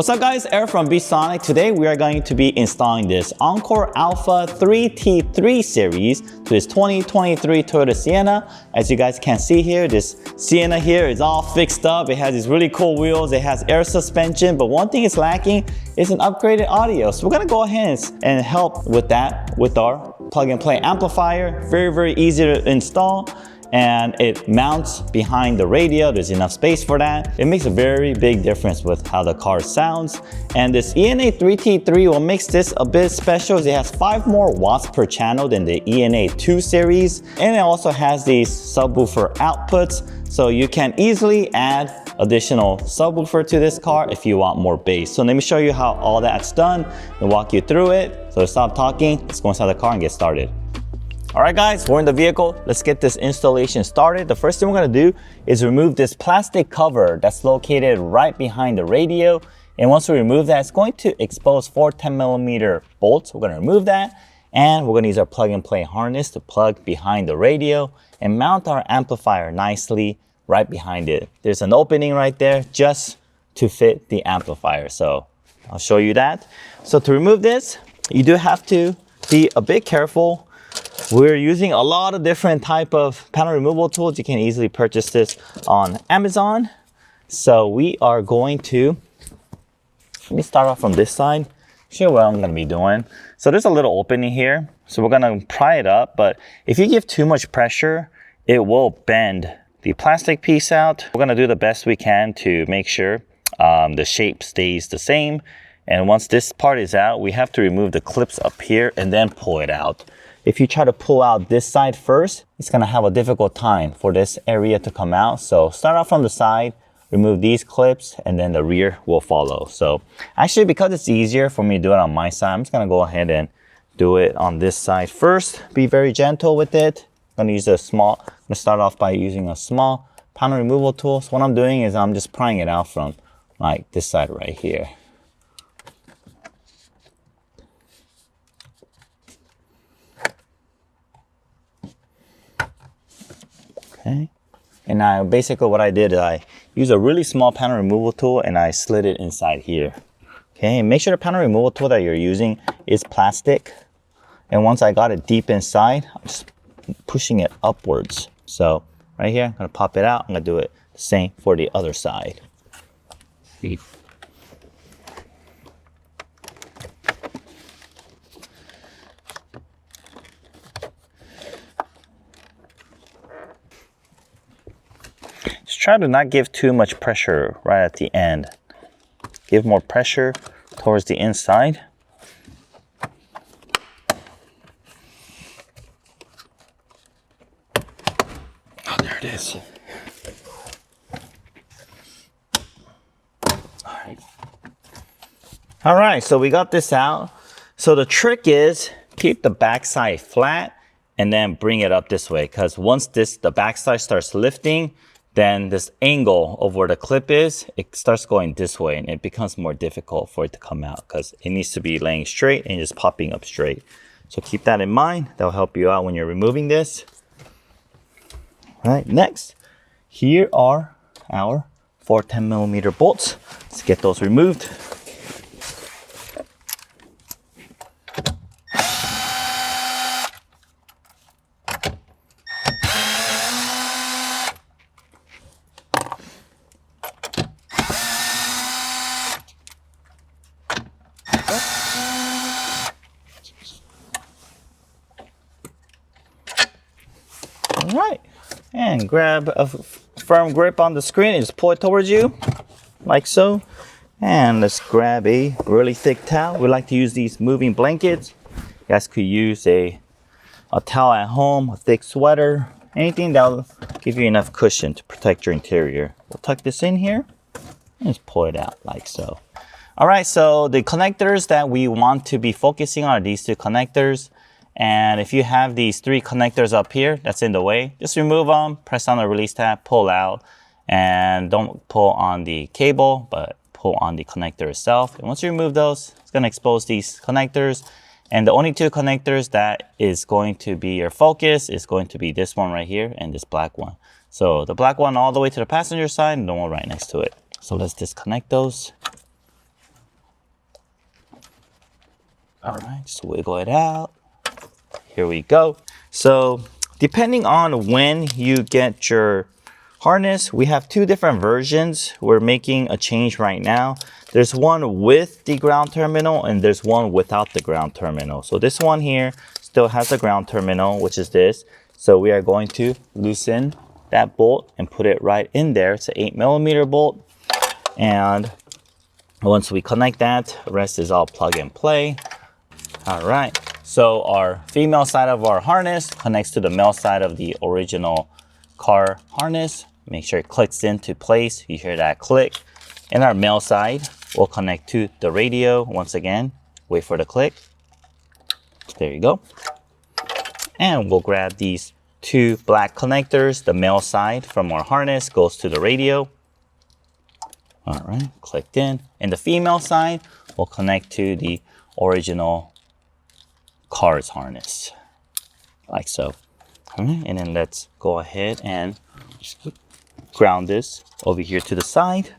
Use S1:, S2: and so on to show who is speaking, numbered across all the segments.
S1: What's up guys, Eric from Beatsonic. Today we are going to be installing this Encore Alpha 3T3 series to this 2023 Toyota Sienna. As you guys can see here, this Sienna here is all fixed up. It has these really cool wheels, it has air suspension, but one thing it's lacking is an upgraded audio. So we're gonna go ahead and help with that with our plug and play amplifier. Very easy to install. And it mounts behind the radio. There's enough space for that. It makes a very big difference with how the car sounds. And this ENA-3 what makes this a bit special is it has 5 more watts per channel than the ENA-2 series. And it also has these subwoofer outputs. So you can easily add additional subwoofer to this car if you want more bass. So let me show you how all that's done and walk you through it. So stop talking, let's go inside the car and get started. All right guys, we're in the vehicle. Let's get this installation started. The first thing we're gonna do is remove this plastic cover that's located right behind the radio. And once we remove that, it's going to expose 4 10mm bolts. We're gonna remove that. And we're gonna use our plug and play harness to plug behind the radio and mount our amplifier nicely right behind it. There's an opening right there just to fit the amplifier. So I'll show you that. So to remove this, you do have to be a bit careful. We're using a lot of different type of panel removal tools. You can easily purchase this on Amazon. So we are going to, let me start off from this side, show you what I'm gonna be doing. So there's a little opening here. So we're gonna pry it up, but if you give too much pressure, it will bend the plastic piece out. We're gonna do the best we can to make sure the shape stays the same. And once this part is out, we have to remove the clips up here and then pull it out. If you try to pull out this side first, it's gonna have a difficult time for this area to come out. So start off from the side, remove these clips, and then the rear will follow. So actually, because it's easier for me to do it on my side, I'm just gonna go ahead and do it on this side first. Be very gentle with it. I'm gonna use I'm gonna start off by using a small panel removal tool. So what I'm doing is I'm just prying it out from like this side right here. Okay. And now basically what I did is I used a really small panel removal tool and I slid it inside here. Okay, and make sure the panel removal tool that you're using is plastic. And once I got it deep inside, I'm just pushing it upwards. So right here, I'm gonna pop it out. I'm gonna do it the same for the other side. See? Try to not give too much pressure right at the end. Give more pressure towards the inside. Oh, there it is. All right, so we got this out. So the trick is keep the backside flat and then bring it up this way, because once the backside starts lifting, then this angle of where the clip is, it starts going this way and it becomes more difficult for it to come out because it needs to be laying straight and just popping up straight. So keep that in mind. That'll help you out when you're removing this. All right, next, here are our 4 10mm bolts. Let's get those removed. All right, and grab a firm grip on the screen and just pull it towards you, like so. And let's grab a really thick towel. We like to use these moving blankets. You guys could use a towel at home, a thick sweater, anything that will give you enough cushion to protect your interior. We'll tuck this in here and just pull it out like so. All right, so the connectors that we want to be focusing on are these 2 connectors. And if you have these 3 connectors up here that's in the way, just remove them, press on the release tab, pull out, and don't pull on the cable, but pull on the connector itself. And once you remove those, it's gonna expose these connectors. And the only 2 connectors that is going to be your focus is going to be this one right here and this black one. So the black one all the way to the passenger side and the one right next to it. So let's disconnect those. All right, just wiggle it out. Here we go. So depending on when you get your harness, we have two different versions. We're making a change right now. There's one with the ground terminal and there's one without the ground terminal. So this one here still has a ground terminal, which is this. So we are going to loosen that bolt and put it right in there. It's an 8mm bolt. And once we connect that, the rest is all plug and play. All right, so our female side of our harness connects to the male side of the original car harness. Make sure it clicks into place. You hear that click. And our male side will connect to the radio. Once again, wait for the click. There you go. And we'll grab these two black connectors. The male side from our harness goes to the radio. All right, clicked in. And the female side will connect to the original car's harness, like so. All right, and then let's go ahead and ground this over here to the side.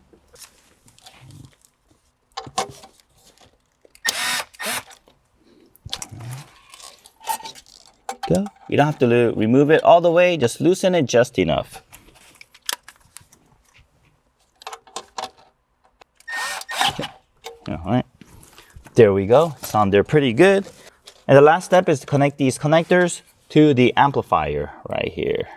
S1: Go. You don't have to remove it all the way, just loosen it just enough. All right, there we go. It's on there pretty good. And the last step is to connect these connectors to the amplifier right here.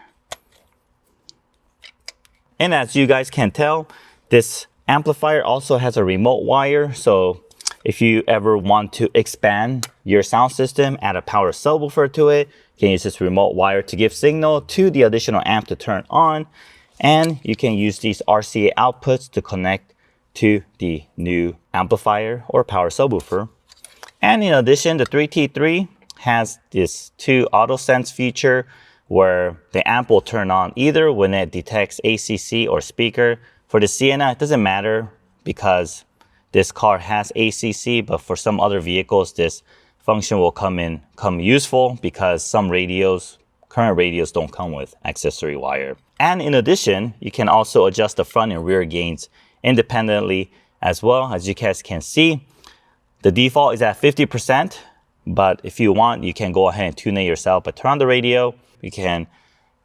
S1: And as you guys can tell, this amplifier also has a remote wire. So if you ever want to expand your sound system, add a power subwoofer to it, you can use this remote wire to give signal to the additional amp to turn on. And you can use these RCA outputs to connect to the new amplifier or power subwoofer. And in addition, the 3T3 has this 2 auto sense feature where the amp will turn on either when it detects ACC or speaker. For the Sienna, it doesn't matter because this car has ACC, but for some other vehicles, this function will come useful because some radios, current radios, don't come with accessory wire. And in addition, you can also adjust the front and rear gains independently as well. As you guys can see, the default is at 50%, but if you want, you can go ahead and tune it yourself. But turn on the radio, you can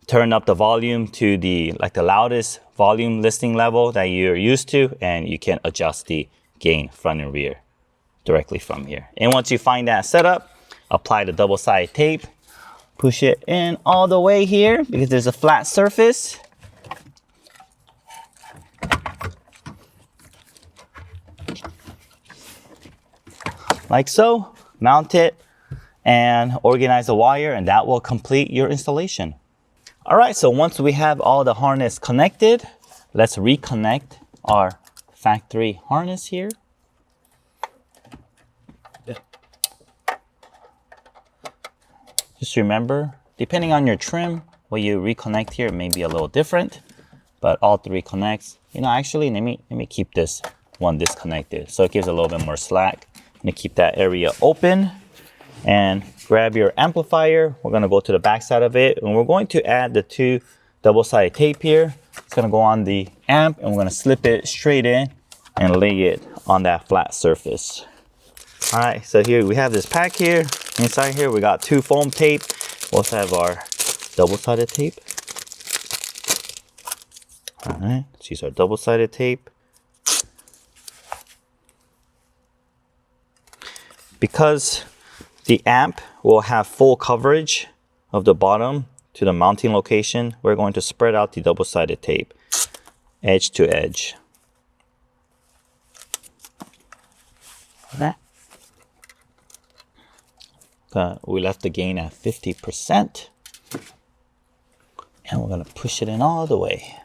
S1: turn up the volume to the loudest volume listening level that you're used to, and you can adjust the gain front and rear directly from here. And once you find that setup, apply the double-sided tape, push it in all the way here because there's a flat surface. Like so, mount it and organize the wire, and that will complete your installation. All right, so once we have all the harness connected, let's reconnect our factory harness here. Just remember, depending on your trim, what you reconnect here may be a little different, but all 3 connects. You know, actually, let me keep this one disconnected so it gives a little bit more slack. I'm gonna keep that area open and grab your amplifier. We're gonna go to the back side of it and we're going to add the 2 double-sided tape here. It's gonna go on the amp and we're gonna slip it straight in and lay it on that flat surface. All right, so here we have this pack here. Inside here we got 2 foam tape. We also have our double-sided tape. All right, let's use our double-sided tape. Because the amp will have full coverage of the bottom to the mounting location, we're going to spread out the double-sided tape edge to edge. We left the gain at 50%, and we're going to push it in all the way.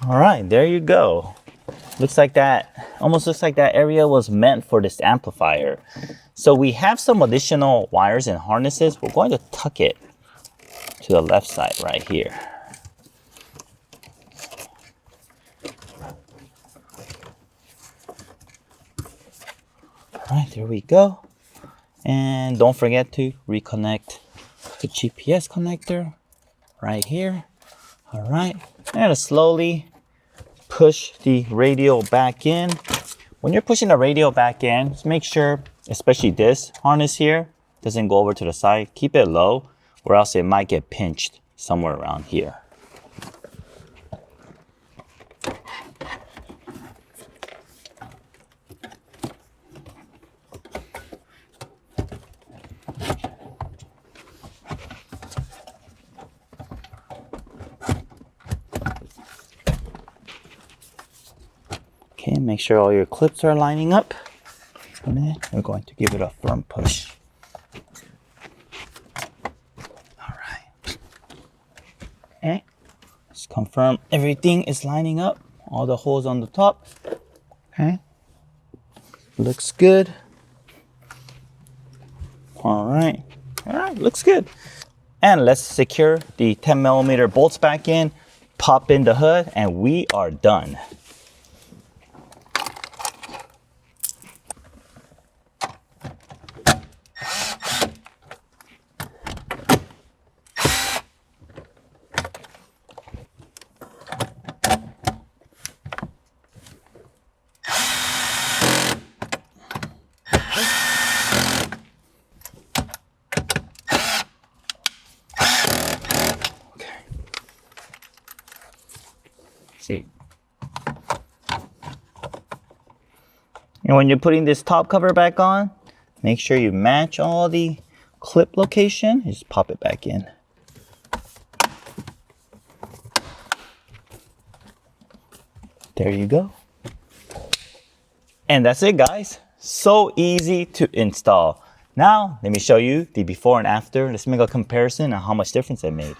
S1: All right, there you go. Looks like that, almost looks like that area was meant for this amplifier. So we have some additional wires and harnesses. We're going to tuck it to the left side right here. All right, there we go. And don't forget to reconnect the GPS connector right here. All right, and slowly push the radio back in. When you're pushing the radio back in, just make sure, especially this harness here, doesn't go over to the side. Keep it low, or else it might get pinched somewhere around here. Okay, make sure all your clips are lining up. And then we're going to give it a firm push. All right. Okay, let's confirm everything is lining up. All the holes on the top. Okay, looks good. All right, looks good. And let's secure the 10mm bolts back in, pop in the hood, and we are done. See. And when you're putting this top cover back on, make sure you match all the clip location. Just pop it back in. There you go. And that's it, guys. So easy to install. Now, let me show you the before and after. Let's make a comparison on how much difference it made.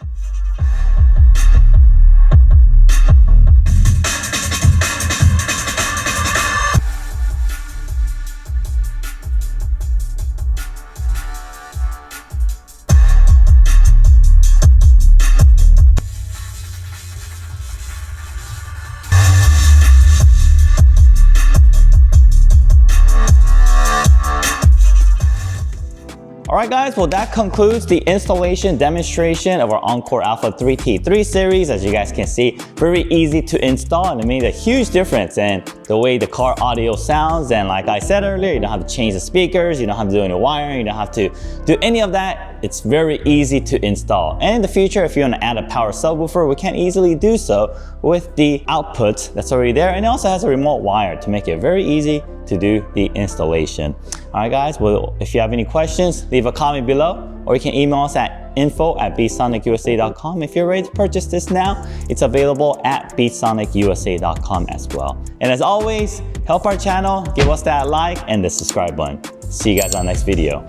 S1: Alright guys, well that concludes the installation demonstration of our Encore Alpha 3T3 series. As you guys can see, very easy to install, and it made a huge difference in the way the car audio sounds. And like I said earlier, you don't have to change the speakers, you don't have to do any wiring, you don't have to do any of that. It's very easy to install. And in the future, if you want to add a power subwoofer, we can easily do so with the output that's already there. And it also has a remote wire to make it very easy to do the installation. Alright guys, well if you have any questions, leave a comment below, or you can email us at info@beatsonicusa.com. If you're ready to purchase this now, it's available at beatsonicusa.com as well. And as always, help our channel, give us that like and the subscribe button. See you guys on the next video.